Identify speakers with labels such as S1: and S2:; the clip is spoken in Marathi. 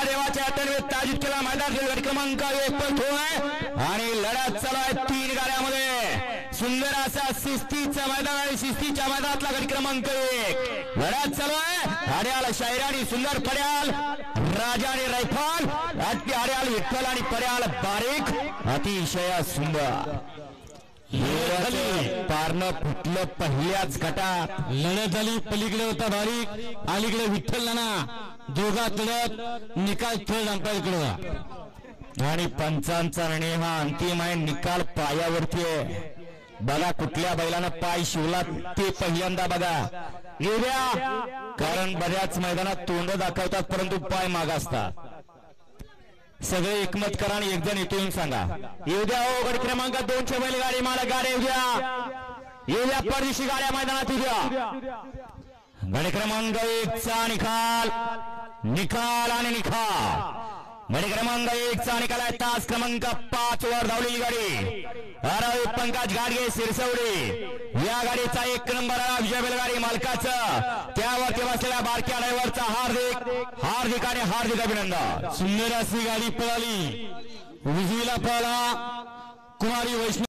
S1: महादेवाच्या आठवणीत ताजीत केला मैदान क्रमांक 1 पळतोय आणि लढत चालू आहे 3 गाड्यामध्ये सुंदर असा शिस्तीचा मैदान आणि शिस्तीच्या मैदानातला गट क्रमांक 1 लढत चालू आहे आड्याल शायरानी सुंदर पड्याल राजा आणि रायफल आड्याल विठ्ठल आणि पड्याल बारीक अतिशय सुंदर पारणं फुटलं पहिल्याच गटात
S2: लढत झाली पलीकडे होता बारीक अलीकडे विठ्ठल नाना दोघात लढत निकाल थर्ड अंपायर कडे
S1: आणि पंचांचा निर्णय हा अंतिम आहे निकाल पायावरती आहे बघा कुठल्या बैलानं पाय शिवला ते पहिल्यांदा बघा येऊ द्या कारण बऱ्याच मैदानात तोंड दाखवतात परंतु पाय मागासतात सगळे एकमत करा आणि एक जण इथून सांगा येऊ द्या हो गट क्रमांक 2 बैलगाडी मालक गाड्या येऊ द्या परदेशी गाड्या मैदानात येऊ द्या गट क्रमांक 1 चा निकाल आणि निकाल गट क्रमांक 1 चा निकाल आहे तास क्रमांक 5 वर धावलेली गाडी अरे पंकज गाडगे सिरसवडी या गाडीचा 1 नंबर विजय बैलगाडी मालकाचं त्यावरती बसलेल्या बारक्या ड्रायव्हरचा हार्दिक आणि हार्दिक अभिनंदन
S2: सुंदर अशी गाडी पळाली विजयला पळाला कुमारी वैष्णव